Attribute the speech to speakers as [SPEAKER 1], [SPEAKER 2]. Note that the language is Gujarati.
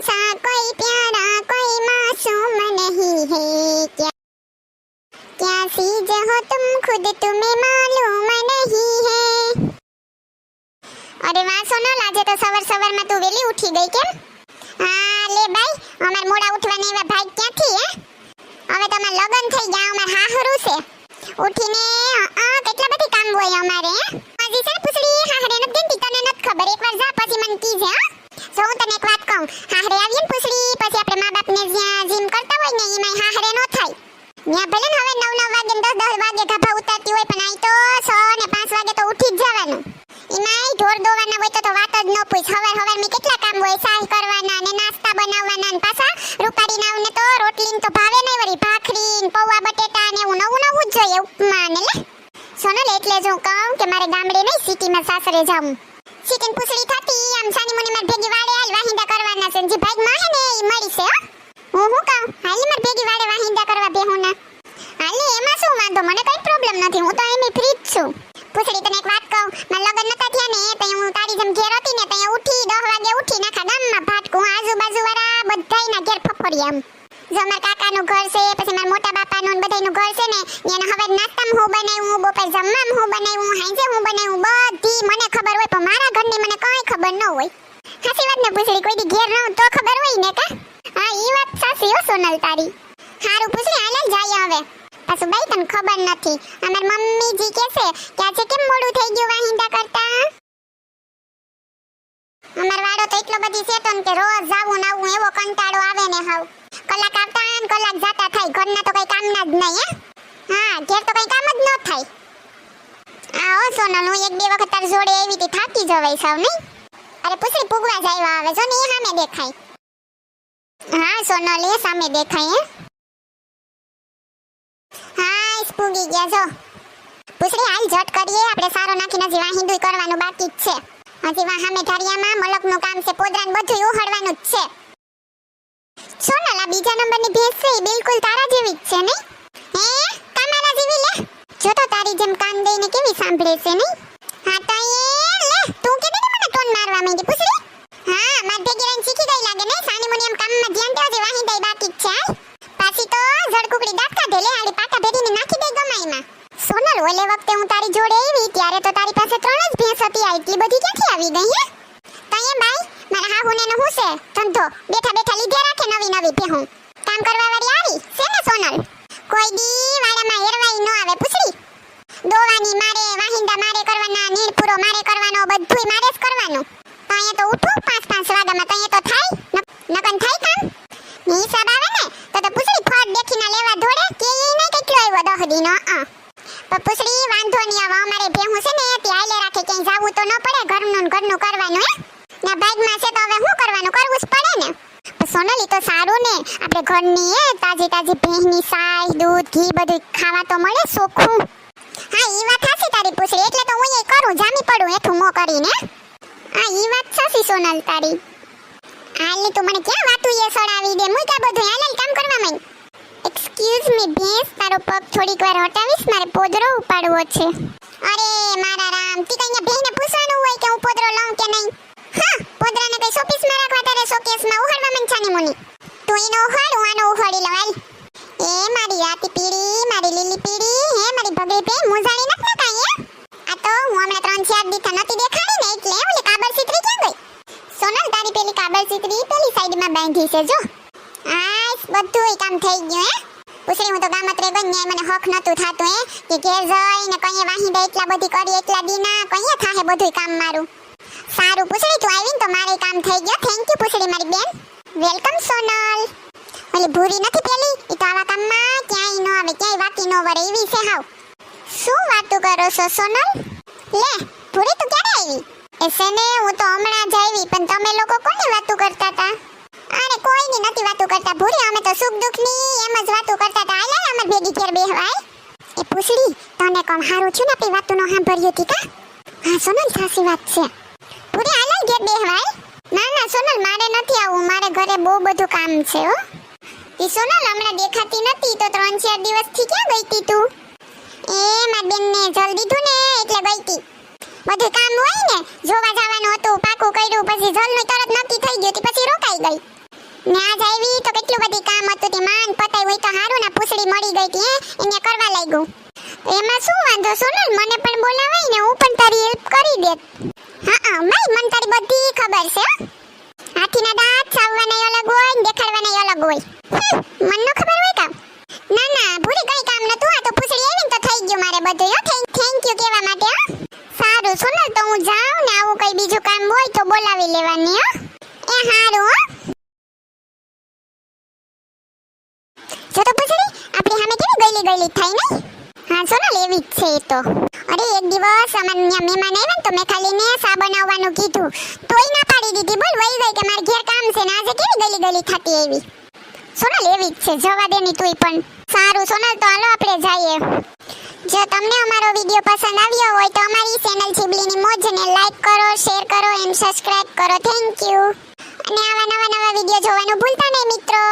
[SPEAKER 1] सा कोई प्यारा कोई मासूम नहीं है क्या क्या चीज हो तुम खुद तुम्हें मालूम नहीं है। अरे वाह सोनल, આજે તો સવાર તું વેલી ઉઠી ગઈ કેમ? હા લે ભાઈ, અમાર મોડા ઉઠવાને એવા ભાઈ ક્યાંથી હે? હવે તો અમાર લગન થઈ ગયા, અમાર હાહરું છે. ઉઠીને કેટલા બધી કામ હોય અમારે. હજી છે પૂછડી હાહરે ન દેતી, તને નત ખબર, એકવાર જા પછી મને કીજે. જો હું તને એક વાત કહું, હાહરે આવીએ ને પૂછડી પછી આપણે મા બાપને જ્યાં જીમ કરતા હોય ને એમાં હાહરે ન થાય. ત્યાં ભલે ને હવે 9 વાગે ને 10 વાગે ધાબા ઉતારતી હોય, પણ આઈ તો 6 ને 5 વાગે તો ઉઠી જ જવાનું. એમાંય ઢોર દોવાના હોય તો વાત જ ન પૂછ. હવાર મે કેટલા કામ હોય, ચાય કરવાના ને નાસ્તા બનાવવાના ને પાછા રૂપાડી નાવને તો રોટલી તો ભાવે નહીં, વળી ભાખરી ને પૌવા બટેટા ને એવું નવું જ જોઈએ, ઉપમા ને. લે સોનલ, એટલે જ હું કહું કે મારે ગામડે નહીં સિટીમાં સાસરે જાવું. સિટીન પૂછડી થતી આમ સાની મુની માર ભેગી વાડે હાલ વાહિંદા કરવાના છે, જે ભાગ માં હે ને એ મળી છે. હું કહું હાલ માર ભેગી વાડે વાહિંદા કરવા બેહું ના હાલે, એમાં શું વાંધો, મને કઈ પ્રોબ્લેમ નથી, હું તો એમ ફ્રી જ છું. પૂછડી તને એક વાત કહું, માર લગન નતા થયા ને તઈ હું તારી જેમ ઘેર હતી ને તઈ ઉઠી 10 વાગે ઉઠી નાખા ગામમાં ભાટકું, આજુબાજુ વાળા બધાયના ઘેર ફફડી આમ. જો માર કાકાનું ઘર છે, પછી માર મોટા બાપાનું ને બધાયનું ઘર છે ને, એને હવે નાસ્તામાં હું બનાવ્યું, બપોર જમવામાં હું બનાવ્યું, હાંજે હું બનાવ્યું, બધી મને ખબર હોય, પણ મારા ઘરની મને કઈ ખબર ન હોય. સાચી વાત ને પૂછડી, કોઈ દી ઘેર રહું તો ખબર હોય ને કા? હા ઈ વાત સાચી હો સોનલ તારી. હારું પૂછડી હાલ જાય હવે. પાછું બાઈ તને ખબર નથી, અમાર મમ્મીજી કહેશે કે આજે કેમ મોડું થઈ ગયું વાહિંદા કરતા. અમાર વાડો તો એટલો બધી છે તો કે રોજ જાવું ને આવું એવો કંટાળો આવે ને. હાવ કલાક આવતા ને કલાક જાતા થાય, ઘરના તો કઈ કામના જ નહીં. હા ઘેર તો કઈ કામ જ ન થાય. આવો સોનલ, હું 1-2 વખત તાર જોડે આવી હતી, થાકી જવાય સાવ નહીં. અરે પૂછડી પૂગવા જાય આવે, જો ને એ સામે દેખાય. હા સોનલ, એ સામે દેખાય. હા સ્પૂગી ગયા જો. પૂછડી હાલ ઝટ કરીએ, આપણે સારો નાખીને હજી વાહિંદુય કરવાનું બાકી જ છે. હજી વાહ સામે ઢારિયામાં મલકનું કામ છે, પોદરાન બધું ઉહળવાનું જ છે. સોનલ, આ બીજા નંબરની ભેંસ છે એ બિલકુલ તારા જેવી જ છે નહીં? હે તમારા જેવી? લે જો તો તારી જેમ કાન દઈને કેવી સાંભળે છે નહીં? હા તો એ લે તું કે મને ટોન મારવા માંડી પૂછડી. હા માર ભેગી રહીને શીખી ગઈ લાગે ને, સાની મુની એમ કામમાં ધ્યાન દેજો, વાહિંદાઈ બાકી જ છે. પાછી તો જડકુકડી દાંત કાઢે, લે આડી પાટા ભેરીને નાખી દે ગમાઈમાં. સોનલ, ઓલે વખતે હું તારી જોડે આવી ત્યારે તો તારી પાસે 3 જ ભેંસ હતી, આ એટલી બધી ક્યાંથી આવી ગઈ હે? તઈએ બાઈ મારા હાહુને નો હું છે ધંધો, બેઠા બેઠા લીધે રાખે નવી ભેહું. કામ કરવા વાળી આવી છે ને સોનલ, કોઈ દી વાડામાં હેરવાઈ ન આવે પૂછડી. દોવાની મારે, વાહિંદા મારે કરવાના, નીર પૂરો મારે કરવાનો, બધુંય મારે જ કરવાનું. તઈએ તો ઉઠું 5-5 વાગ્યામાં, તઈએ તો થાય નકન થાય કામ. હિસાબ આવે ને તો પૂછડી ફટ દેખીના લેવા દોડે કે ઈ નહીં કેટલો આવ્યો 10 દીનો. પણ પૂછડી વાંધો નહીં, હવે અમારે ભેહું છે ને તે આલે રાખે, ક્યાંય જાવું તો ન પડે, ઘરનું કરવાનું હે ના ભાગમાં છે તો હવે શું કરવાનું, કરવું જ પડે ને. પણ સોનલી તો સારું ને, આપણે ઘરની હે તાજી ભેંસની સાય દૂધ ઘી બધું ખાવા તો મળે સોખું. હા ઈ વાત સાચી તારી પૂછડી, એટલે તો હું એ કરું, જામી પડું એઠું મો કરીને. હા ઈ વાત સાચી સોનલ તારી. હાલની તું મને ક્યાં વાતું એ સડાવી દે, મુઈ કા બધું હાલ કામ કરવા માંડ. એક્સક્યુઝ મી ભેંસ, તારો પગ થોડીક વાર હટાવીશ, મારે પોદરો ઉપાડવો છે. અરે મારા રામ, તી કઈ ભેંને પૂછવાનું હોય કે હું પોદરો લઉં કે નહીં? હા પોદરાને કઈ શોપીસમાં રાખવા, તારે શોકેસમાં ઉહાડવા મંચાની મુની. તું એનો ઉહાડ, હું આનો ઉહાડી લઉં હાલ. એ મારી રાતી પીળી, મારી લીલી પીળી, હે મારી ભગડી પે મુજાણી નત ને કાઈ? આ તો હું હમણાં 3-4 દીથા નતી દેખાડી ને એટલે ઓલી કાબર ચિત્રી ક્યાં ગઈ? સોનલ, તારી પેલી કાબર ચિત્રી પેલી સાઈડમાં બાંધી છે જો. આસ બધુંય કામ થઈ ગયું હે. પૂછડી હું તો ગામત્રે ગઈ ને મને હક નતું થાતું હે કે ઘેર જઈને કઈએ વાહિંદા એટલા બધી કરી, એટલા દીના કઈએ થાહે બધુંય કામ મારું. સારું પૂછડી તું આવીને તો મારે કામ થઈ ગયો. થેન્ક યુ પૂછડી મારી બેન. વેલકમ સોનલ. ઓલી ભૂરી નથી પેલી, ઈ તો આવા કામમાં ક્યાંય ન આવે, ક્યાંય વાકી ન વરે એવી છે હાવ. શું વાતું કરો છો સોનલ? લે ભૂરી તું ક્યારે આવી? એસેને હું તો હમણાં જ આવી, પણ તમે લોકો કોની વાતું કરતા હતા? અરે કોઈની નથી વાતું કરતા ભૂરી, અમે તો સુખ દુઃખની એમ જ વાતું કરતા હતા. આલે અમાર ભેગી ઘેર બેહવાય. એ પૂછડી તને કોમ હારું છું ને આપણી વાતું નો સાંભળ્યું હતી કા? હા સોનલ સાચી વાત છે. ભૂરી આલે ઘેર બેહવાય. ના સોનલ મારે નથી આવું, મારે ઘરે બહુ બધું કામ છે હો. ઈ સોનલ હમણાં દેખાતી નથી તો 3-4 દિવસથી ક્યાં ગઈ તી તું? એ માર બેનને જલ દીધું ને એટલે ગઈ તી. બધું કામ હોય ને જોવા જવાનું હતું, પાકું કર્યું, પછી જલનું તરત નક્કી થઈ ગયું, પછી રોકાઈ ગઈ. ને આજ આવી તો કેટલું બધી કામ હતું તે માન પતાઈ હોય તો હારું ના પૂછડી મળી ગઈ તી એને કરવા લાગ્યું. એમાં શું વાંધો સોનલ, મને પણ બોલાવાય ને હું પણ તારી હેલ્પ કરી દેત. હા મને તારી બધી ખબર છે. હાથીના દાંત ચાવવાના અલગ હોય ને દેખાડવાના અલગ હોય. મને ન ખબર હોય કા? ના ના ભૂલી ગઈ, કામ નતું. આ તો પૂછડી આવી ને તો થઈ ગયું મારે બધું. થેન્ક યુ કહેવા માટે. સારું સોનલ, તો હું જાઉં ને આવું કઈ બીજું કામ હોય તો બોલાવી લેવાની. એ હારું. જો તો પૂછડી આપણી સામે કેવી ગઈલી થાય ને. હા સોનલ, એવી જ છે એ તો. અરે એક દિવસ અમાર ત્યાં મહેમાન આવ્યા ને તો મેં ખાલી ને સા બનાવવાનું કીધું તોય ના પાડી દીધી. બોલ વઈ ગઈ કે મારે ઘેર કામ છે ને આજે કેવી ગલી થતી આવી. સોનલ એવી જ છે, જવા દે ની તુંય પણ. સારું સોનલ, તો હાલો આપણે જઈએ. જો તમને અમારો વિડિયો પસંદ આવ્યો હોય તો અમારી ચેનલ ચીબલીની મોજને લાઈક કરો, શેર કરો એન્ડ સબસ્ક્રાઇબ કરો. Thank you. અને આવા નવા વિડિયો જોવાનું ભૂલતા નહીં મિત્રો.